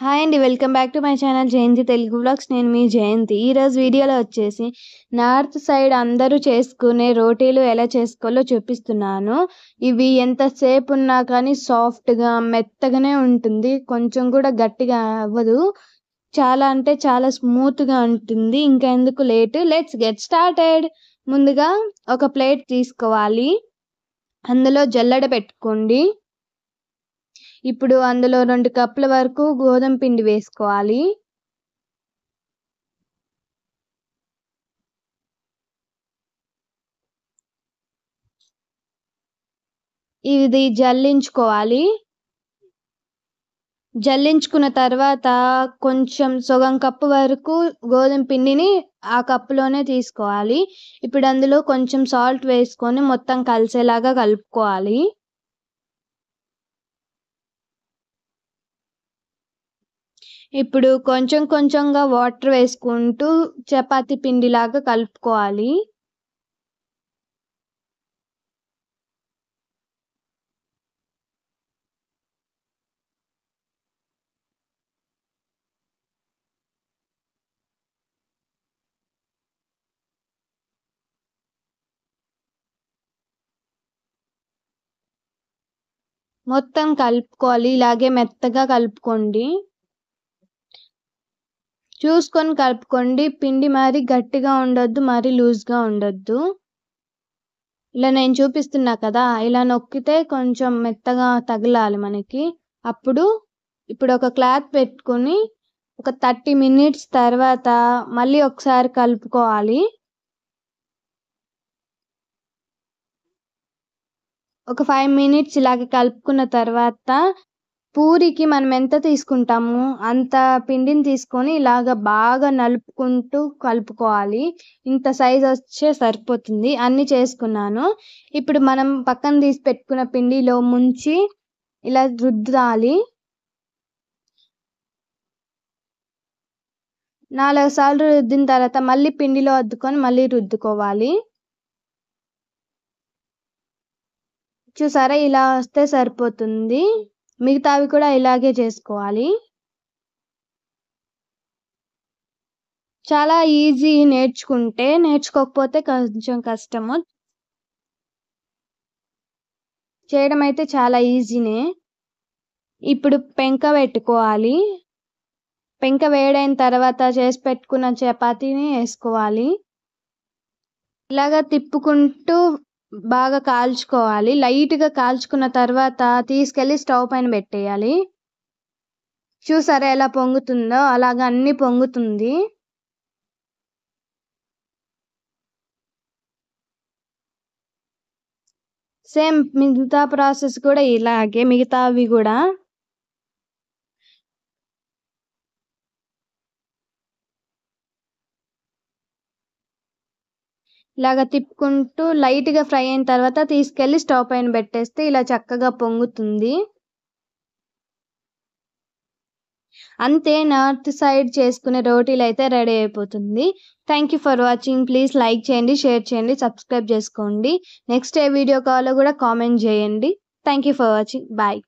Hi అండి. Welcome back to my channel Jayanthi Telugu vlogs. నేను మీ జయంతి. ఈరోజు వీడియోలో వచ్చేసి నార్త్ సైడ్ అందరూ చేసుకునే రోటీలు ఎలా చేసుకోవాలో చూపిస్తున్నాను. ఇవి ఎంతసేపు ఉన్నా కానీ సాఫ్ట్గా మెత్తగానే ఉంటుంది, కొంచెం కూడా గట్టిగా అవ్వదు. చాలా అంటే చాలా స్మూత్గా ఉంటుంది. ఇంకా ఎందుకు లేట్, లెట్స్ గెట్ స్టార్టెడ్. ముందుగా ఒక ప్లేట్ తీసుకోవాలి, అందులో జల్లెడ పెట్టుకోండి. ఇప్పుడు అందులో 2 కప్పుల వరకు గోధుమ పిండి వేసుకోవాలి. ఇది జల్లించుకోవాలి. జల్లించుకున్న తర్వాత కొంచెం సగం కప్పు వరకు గోధుమ పిండిని ఆ కప్పులోనే తీసుకోవాలి. ఇప్పుడు అందులో కొంచెం సాల్ట్ వేసుకొని మొత్తం కలిసేలాగా కలుపుకోవాలి. ఇప్పుడు కొంచెం కొంచెంగా వాటర్ వేసుకుంటూ చపాతీ పిండిలాగా కలుపుకోవాలి. మొత్తం కలుపుకోవాలి. ఇలాగే మెత్తగా కలుపుకోండి. చూసుకొని కలుపుకోండి. పిండి మరి గట్టిగా ఉండొద్దు, మరి లూజ్గా ఉండొద్దు. ఇలా నేను చూపిస్తున్నా కదా, ఇలా నొక్కితే కొంచెం మెత్తగా తగలాలి మనకి. ఇప్పుడు ఒక క్లాత్ పెట్టుకొని ఒక 30 minutes తర్వాత మళ్ళీ ఒకసారి కలుపుకోవాలి. ఒక 5 minutes ఇలాగ కలుపుకున్న తర్వాత పూరికి మనం ఎంత తీసుకుంటామో అంత పిండిని తీసుకొని ఇలాగ బాగా నలుపుకుంటూ కలుపుకోవాలి. ఇంత సైజ్ వచ్చే సరిపోతుంది. అన్నీ చేసుకున్నాను. ఇప్పుడు మనం పక్కన తీసి పెట్టుకున్న పిండిలో ముంచి ఇలా రుద్దాలి. 4 సార్లు రుద్దిన తర్వాత మళ్ళీ పిండిలో అద్దుకొని మళ్ళీ రుద్దుకోవాలి. చూసారా, ఇలా వస్తే సరిపోతుంది. మిగతావి కూడా ఇలాగే చేసుకోవాలి. చాలా ఈజీ నేర్చుకుంటే, నేర్చుకోకపోతే కొంచెం కష్టము. చేయడం అయితే చాలా ఈజీనే. ఇప్పుడు పెంక పెట్టుకోవాలి. పెంక వేడైన తర్వాత చేసి పెట్టుకున్న చపాతీని వేసుకోవాలి. ఇలాగా తిప్పుకుంటూ బాగా కాల్చుకోవాలి. లైట్గా కాల్చుకున్న తర్వాత తీసుకెళ్ళి స్టవ్ పైన పెట్టేయాలి. చూసారా ఎలా పొంగుతుందో, అలాగా అన్ని పొంగుతుంది. సేమ్ మిగతా ప్రాసెస్ కూడా ఇలాగే, మిగతావి కూడా ఇలాగ తిప్పుకుంటూ లైట్గా ఫ్రై అయిన తర్వాత తీసుకెళ్ళి స్టవ్ పైన పెట్టేస్తే ఇలా చక్కగా పొంగుతుంది. అంతే, నార్త్ సైడ్ చేసుకునే రోటీలు అయితే రెడీ అయిపోతుంది. Thank you for watching. Please like చేయండి, షేర్ చేయండి, సబ్స్క్రైబ్ చేసుకోండి. నెక్స్ట్ ఏ వీడియో కావాలో కూడా కామెంట్ చేయండి. Thank you for watching. Bye.